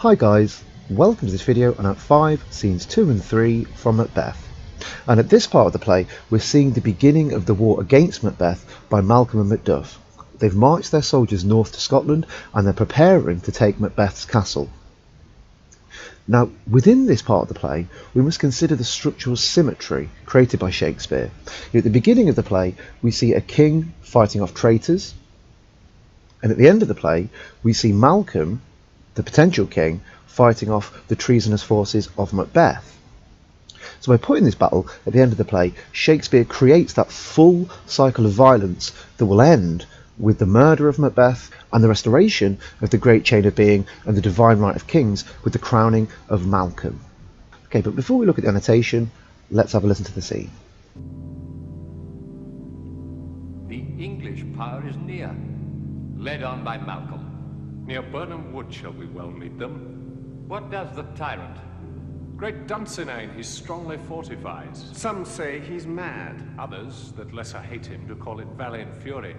Hi guys, welcome to this video on Act 5, Scenes 2 and 3 from Macbeth. And at this part of the play, we're seeing the beginning of the war against Macbeth by Malcolm and Macbeth. They've marched their soldiers north to Scotland and they're preparing to take Macbeth's castle. Now, within this part of the play, we must consider the structural symmetry created by Shakespeare. At the beginning of the play, we see a king fighting off traitors, and at the end of the play, we see Malcolm, the potential king, fighting off the treasonous forces of Macbeth. So by putting this battle at the end of the play, Shakespeare creates that full cycle of violence that will end with the murder of Macbeth and the restoration of the great chain of being and the divine right of kings with the crowning of Malcolm. Okay, but before we look at the annotation, let's have a listen to the scene. The English power is near, led on by Malcolm. Near Burnham Wood shall we well meet them. What does the tyrant? Great Dunsinane he strongly fortifies. Some say he's mad. Others, that lesser hate him, do call it valiant fury.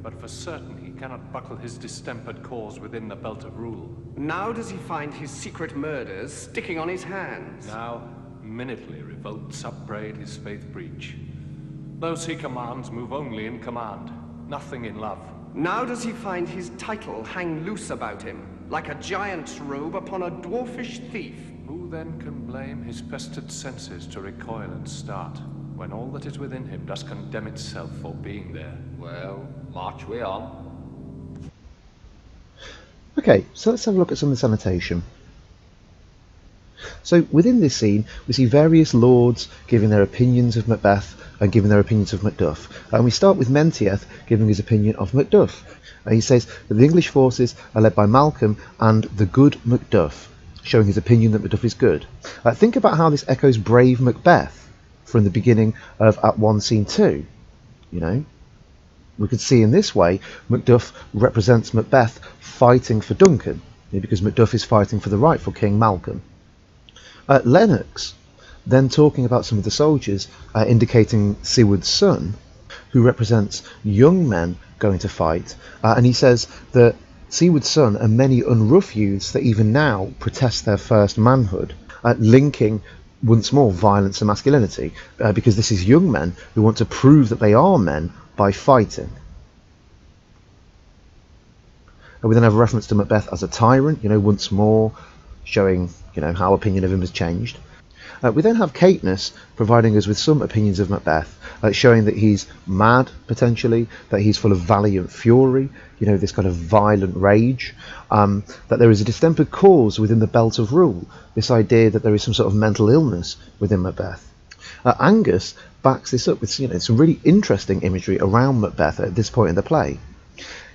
But for certain he cannot buckle his distempered cause within the belt of rule. Now does he find his secret murders sticking on his hands. Now, minutely revolts upbraid his faith breach. Those he commands move only in command, nothing in love. Now does he find his title hang loose about him, like a giant's robe upon a dwarfish thief. Who then can blame his pestered senses to recoil and start, when all that is within him does condemn itself for being there? Well, march we on. Okay, so let's have a look at some of this annotation. So within this scene, we see various lords giving their opinions of Macbeth and giving their opinions of Macduff. And we start with Menteith giving his opinion of Macduff. He says that the English forces are led by Malcolm and the good Macduff, showing his opinion that Macduff is good. Think about how this echoes brave Macbeth from the beginning of Act 1, Scene 2. You know, we could see in this way Macduff represents Macbeth fighting for Duncan, because Macduff is fighting for the rightful King Malcolm. Lennox then talking about some of the soldiers, indicating Siward's son, who represents young men going to fight, and he says that Siward's son are many unrough youths that even now protest their first manhood, linking once more violence and masculinity, because this is young men who want to prove that they are men by fighting. And we then have a reference to Macbeth as a tyrant, once more showing how opinion of him has changed. We then have Caithness providing us with some opinions of Macbeth, showing that he's mad potentially, that he's full of valiant fury, this kind of violent rage, that there is a distempered cause within the belt of rule, this idea that there is some sort of mental illness within Macbeth. Angus backs this up with some really interesting imagery around Macbeth at this point in the play.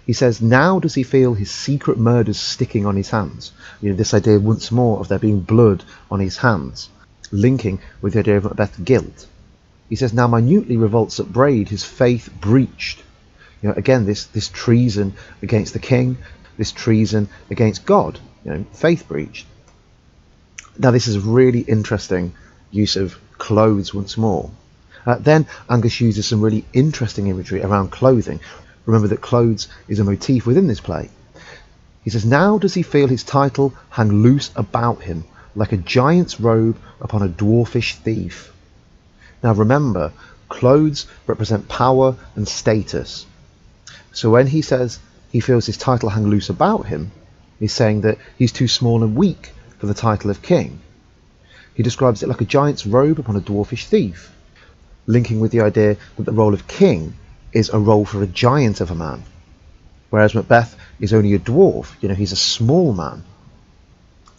He says, now does he feel his secret murders sticking on his hands, this idea once more of there being blood on his hands, linking with the idea of Macbeth's guilt. He says, now minutely revolts upbraid his faith breached. Again, this treason against the king, this treason against God, faith breached. Now this is a really interesting use of clothes once more. Then Angus uses some really interesting imagery around clothing. Remember that clothes is a motif within this play. He says, now does he feel his title hang loose about him, like a giant's robe upon a dwarfish thief. Now remember, clothes represent power and status. So when he says he feels his title hang loose about him, he's saying that he's too small and weak for the title of king. He describes it like a giant's robe upon a dwarfish thief, linking with the idea that the role of king is a role for a giant of a man, whereas Macbeth is only a dwarf, he's a small man.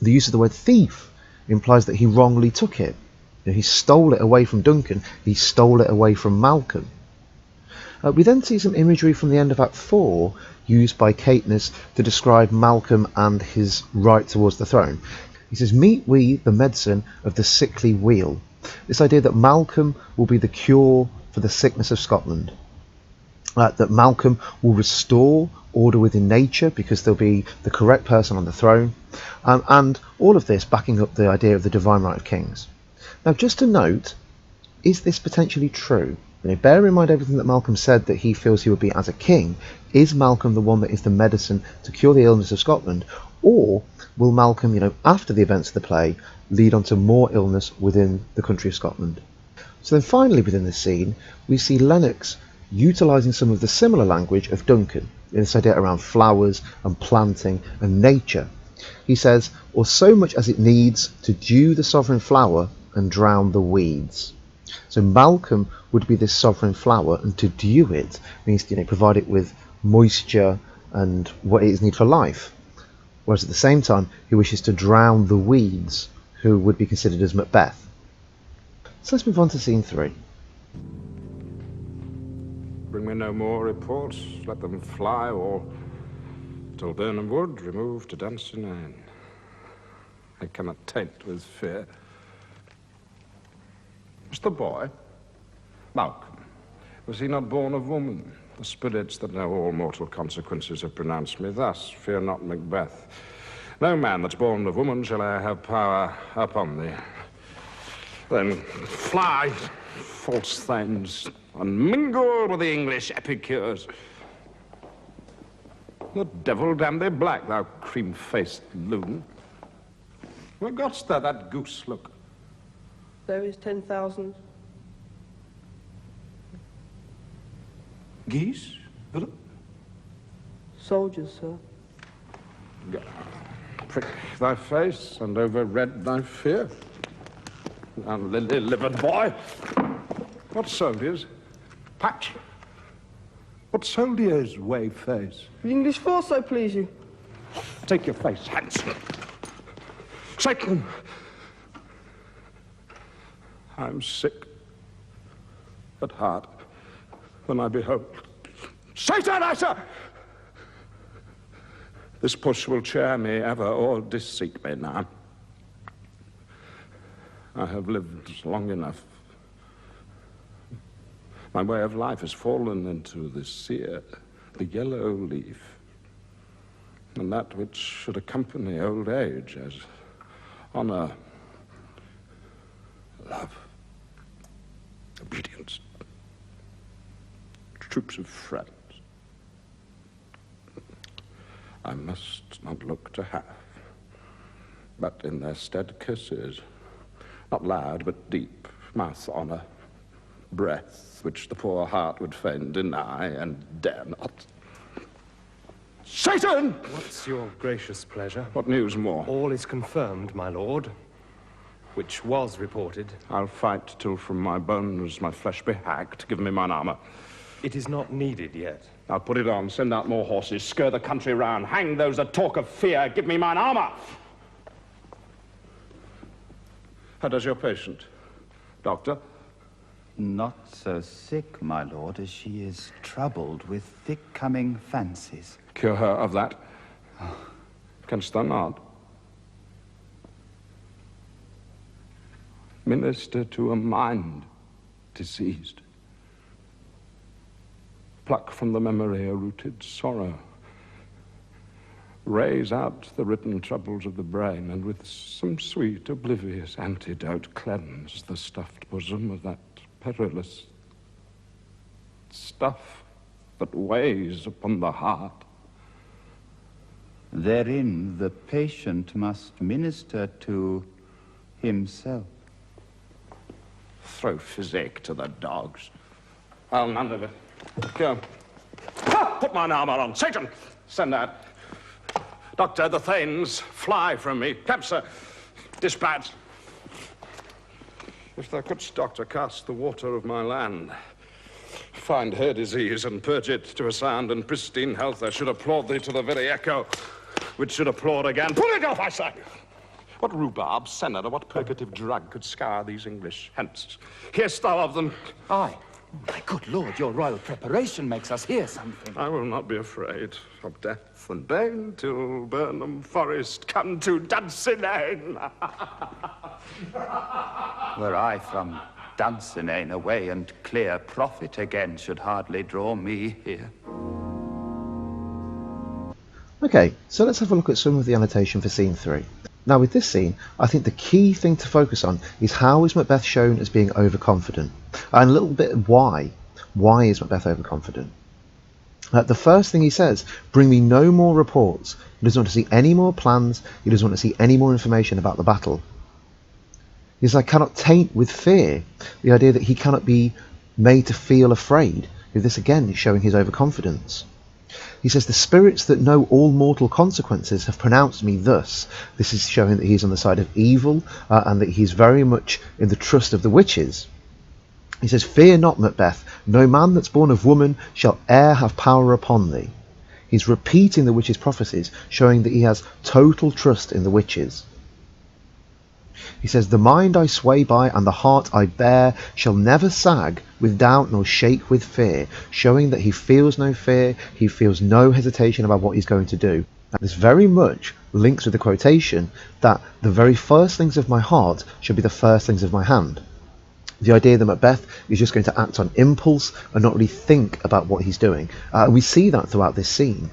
The use of the word thief implies that he wrongly took it. He stole it away from Duncan, he stole it away from Malcolm. We then see some imagery from the end of Act 4 used by Caithness to describe Malcolm and his right towards the throne. He says, meet we the medicine of the sickly weal. This idea that Malcolm will be the cure for the sickness of Scotland. That Malcolm will restore order within nature because there'll be the correct person on the throne, and all of this backing up the idea of the divine right of kings. Now just to note, is this potentially true? Bear in mind everything that Malcolm said that he feels he would be as a king. Is Malcolm the one that is the medicine to cure the illness of Scotland, or will Malcolm, after the events of the play, lead on to more illness within the country of Scotland? So then finally within this scene, we see Lennox utilising some of the similar language of Duncan, in this idea around flowers and planting and nature. He says, or so much as it needs to dew the sovereign flower and drown the weeds. So Malcolm would be this sovereign flower, and to dew it means provide it with moisture and what it is needed for life. Whereas at the same time, he wishes to drown the weeds, who would be considered as Macbeth. So let's move on to scene 3. Bring me no more reports, let them fly all till Burnham Wood remove to Dunsinane. I cannot taint with fear. Is the boy, Malcolm, was he not born of woman? The spirits that know all mortal consequences have pronounced me thus, fear not Macbeth. No man that's born of woman shall e'er have power upon thee. Then fly, false thanes, and mingle with the English epicures. The devil damn thee black, thou cream-faced loon. Where got'st thou that goose look? There is 10,000. Geese, Philip? Soldiers, sir. Prick thy face and overred thy fear. And lily-livered boy. What soldiers? Patch. What soldiers, wave face? The English force, so please you. Take your face, hence. Satan! I'm sick at heart when I behold. Satan, I say! This push will cheer me ever or deceit me now. I have lived long enough. My way of life has fallen into the sere, the yellow leaf, and that which should accompany old age as honor, love, obedience, troops of friends. I must not look to have, but in their stead kisses, not loud but deep, mouth honor, breath which the poor heart would fain deny and dare not. Satan! What's your gracious pleasure? What news more? All is confirmed, my lord, which was reported. I'll fight till from my bones my flesh be hacked. Give me mine armour. It is not needed yet. I'll put it on, send out more horses, scur the country round, hang those that talk of fear. Give me mine armour. How does your patient, doctor? Not so sick, my lord, as she is troubled with thick-coming fancies. Cure her of that. Canst thou not? Minister to a mind diseased. Pluck from the memory a rooted sorrow. Raise out the written troubles of the brain, and with some sweet, oblivious antidote cleanse the stuffed bosom of that perilous stuff that weighs upon the heart. Therein the patient must minister to himself. Throw physic to the dogs. I'll none of it. Go. Ha! Put mine armour on. Satan! Send that. Doctor, the thanes fly from me. Capsir, dispatch. If thou couldst, doctor, cast the water of my land, find her disease and purge it to a sound and pristine health, I should applaud thee to the very echo, which should applaud again. Pull it off, I say! What rhubarb, senna, or what purgative drug could scour these English hence? Hear'st thou of them? Aye. My good lord, your royal preparation makes us hear something. I will not be afraid of death and bane till Burnham Forest come to Dunsinane. Were I from Dunsinane away and clear profit again should hardly draw me here. Okay, so let's have a look at some of the annotation for scene 3. Now with this scene, I think the key thing to focus on is how is Macbeth shown as being overconfident, and a little bit why. Why is Macbeth overconfident? The first thing he says, bring me no more reports. He doesn't want to see any more plans. He doesn't want to see any more information about the battle. He says, I cannot taint with fear. The idea that he cannot be made to feel afraid. This again is showing his overconfidence. He says, the spirits that know all mortal consequences have pronounced me thus. This is showing that he's on the side of evil and that he's very much in the trust of the witches. He says, fear not, Macbeth. No man that's born of woman shall e'er have power upon thee. He's repeating the witches' prophecies, showing that he has total trust in the witches. He says, the mind I sway by and the heart I bear shall never sag with doubt nor shake with fear, showing that he feels no fear, he feels no hesitation about what he's going to do. And this very much links with the quotation that the very first things of my heart shall be the first things of my hand. The idea that Macbeth is just going to act on impulse and not really think about what he's doing. We see that throughout this scene.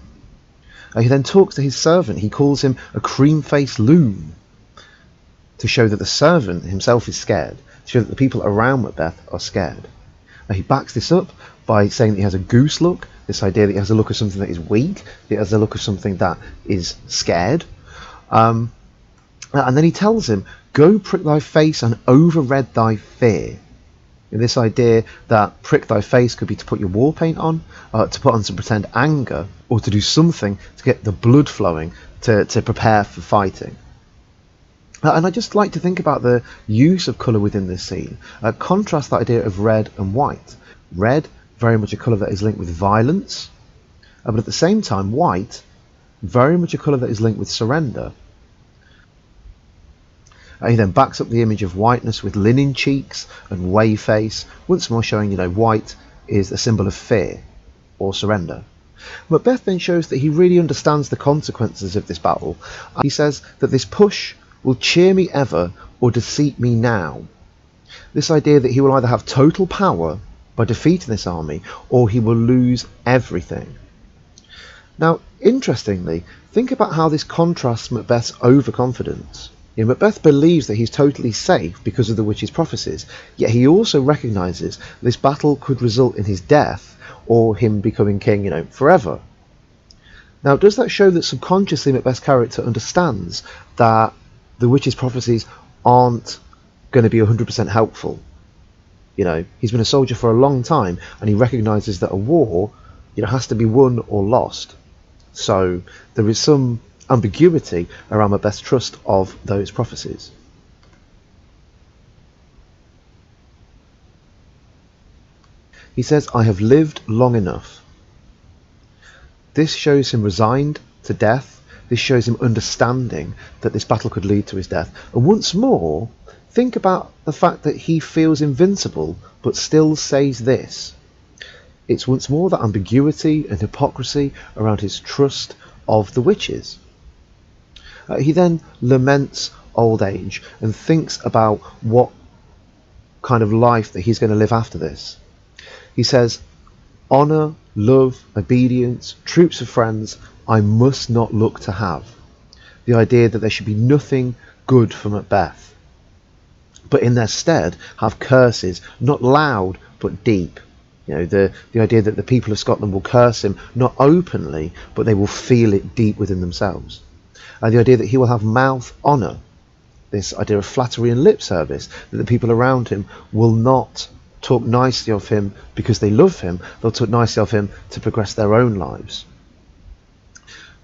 He then talks to his servant. He calls him a cream-faced loon, to show that the servant himself is scared, to show that the people around Macbeth are scared. He backs this up by saying that he has a goose look, this idea that he has a look of something that is weak, he has a look of something that is scared. And then he tells him, go prick thy face and overread thy fear. And this idea that prick thy face could be to put your war paint on, to put on some pretend anger, or to do something to get the blood flowing to prepare for fighting. And I just like to think about the use of colour within this scene. Contrast that idea of red and white. Red, very much a colour that is linked with violence, but at the same time, white, very much a colour that is linked with surrender. He then backs up the image of whiteness with linen cheeks and whey face, once more showing, white is a symbol of fear or surrender. Macbeth then shows that he really understands the consequences of this battle. He says that this push will cheer me ever or deceit me now. This idea that he will either have total power by defeating this army or he will lose everything. Now, interestingly, think about how this contrasts Macbeth's overconfidence. Macbeth believes that he's totally safe because of the witches' prophecies, yet he also recognises this battle could result in his death or him becoming king, forever. Now, does that show that subconsciously Macbeth's character understands that the witches' prophecies aren't going to be 100% helpful? He's been a soldier for a long time, and he recognises that a war, has to be won or lost. So there is some ambiguity around Macbeth's trust of those prophecies. He says, I have lived long enough. This shows him resigned to death. This shows him understanding that this battle could lead to his death. And once more, think about the fact that he feels invincible, but still says this. It's once more that ambiguity and hypocrisy around his trust of the witches. He then laments old age and thinks about what kind of life that he's going to live after this. He says, honour, love, obedience, troops of friends, I must not look to have. The idea that there should be nothing good for Macbeth, but in their stead have curses, not loud but deep. The idea that the people of Scotland will curse him, not openly, but they will feel it deep within themselves. The idea that he will have mouth honour, this idea of flattery and lip service, that the people around him will not talk nicely of him because they love him, they'll talk nicely of him to progress their own lives.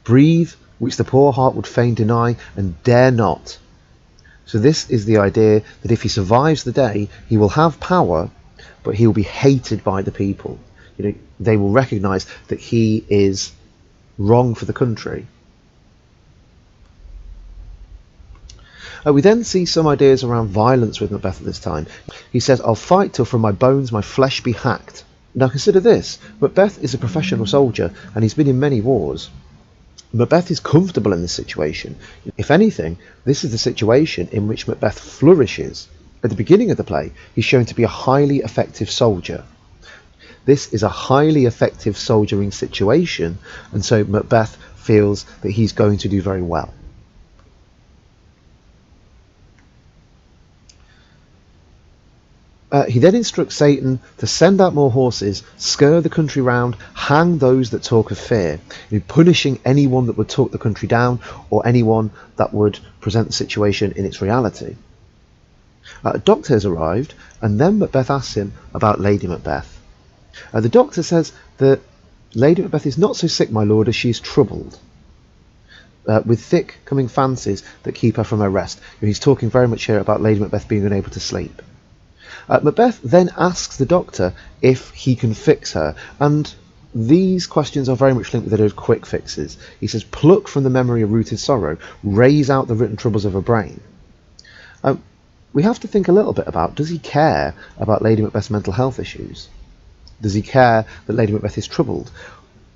Breathe, which the poor heart would fain deny and dare not. So this is the idea that if he survives the day, he will have power, but he will be hated by the people. They will recognise that he is wrong for the country. We then see some ideas around violence with Macbeth at this time. He says, I'll fight till from my bones my flesh be hacked. Now consider this, Macbeth is a professional soldier and he's been in many wars. Macbeth is comfortable in this situation. If anything, this is the situation in which Macbeth flourishes. At the beginning of the play, he's shown to be a highly effective soldier. This is a highly effective soldiering situation, and so Macbeth feels that he's going to do very well. He then instructs Satan to send out more horses, scare the country round, hang those that talk of fear, punishing anyone that would talk the country down or anyone that would present the situation in its reality. A doctor has arrived, and then Macbeth asks him about Lady Macbeth. The doctor says that Lady Macbeth is not so sick, my lord, as she is troubled with thick coming fancies that keep her from her rest. He's talking very much here about Lady Macbeth being unable to sleep. Macbeth then asks the doctor if he can fix her, and these questions are very much linked with those quick fixes. He says, pluck from the memory a rooted sorrow, raise out the written troubles of her brain. We have to think a little bit about, does he care about Lady Macbeth's mental health issues? Does he care that Lady Macbeth is troubled?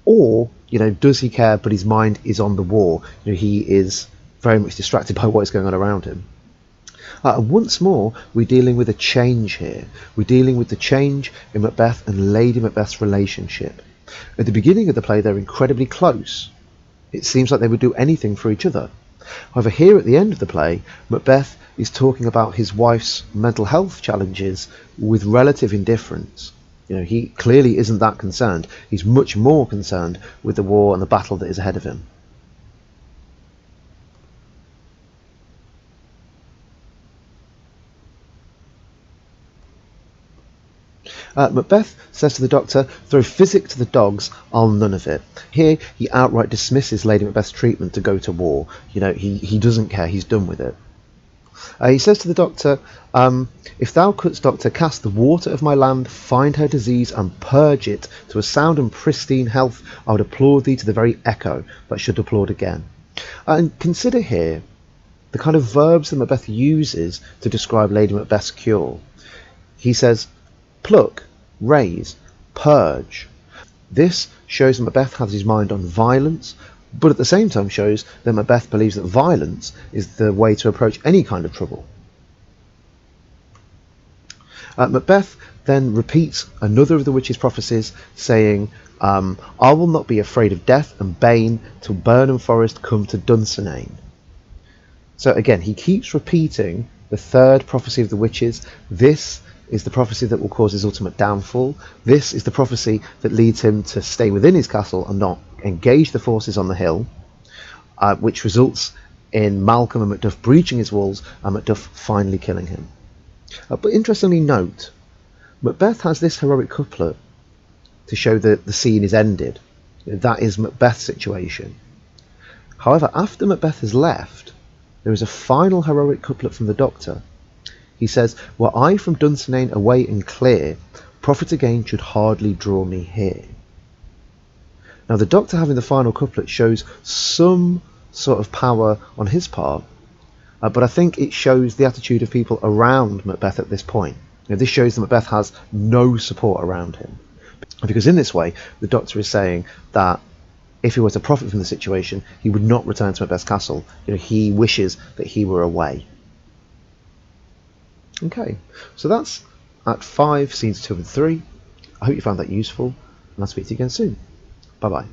Or, does he care but his mind is on the war? He is very much distracted by what is going on around him. And once more, we're dealing with a change here. We're dealing with the change in Macbeth and Lady Macbeth's relationship. At the beginning of the play, they're incredibly close. It seems like they would do anything for each other. However, here at the end of the play, Macbeth is talking about his wife's mental health challenges with relative indifference. He clearly isn't that concerned. He's much more concerned with the war and the battle that is ahead of him. Macbeth says to the doctor, throw physic to the dogs, I'll none of it. Here he outright dismisses Lady Macbeth's treatment to go to war. He doesn't care, he's done with it. He says to the doctor, if thou couldst, doctor, cast the water of my land, find her disease and purge it to a sound and pristine health, I would applaud thee to the very echo, but should applaud again. And consider here the kind of verbs that Macbeth uses to describe Lady Macbeth's cure. He says, pluck, raise, purge. This shows that Macbeth has his mind on violence, but at the same time shows that Macbeth believes that violence is the way to approach any kind of trouble. Macbeth then repeats another of the witch's prophecies, saying, I will not be afraid of death and bane till Burnham Forest come to Dunsinane. So again, he keeps repeating the third prophecy of the witches. This is the prophecy that will cause his ultimate downfall. This is the prophecy that leads him to stay within his castle and not engage the forces on the hill, which results in Malcolm and Macduff breaching his walls and Macduff finally killing him. But interestingly note, Macbeth has this heroic couplet to show that the scene is ended. That is Macbeth's situation. However, after Macbeth has left, there is a final heroic couplet from the doctor. He says, were I from Dunsinane away and clear, profit again should hardly draw me here. Now the doctor having the final couplet shows some sort of power on his part, but I think it shows the attitude of people around Macbeth at this point. This shows that Macbeth has no support around him. Because in this way, the doctor is saying that if he were to profit from the situation, he would not return to Macbeth's castle. He wishes that he were away. Okay, so that's Act 5, Scenes 2 and 3. I hope you found that useful, and I'll speak to you again soon. Bye bye.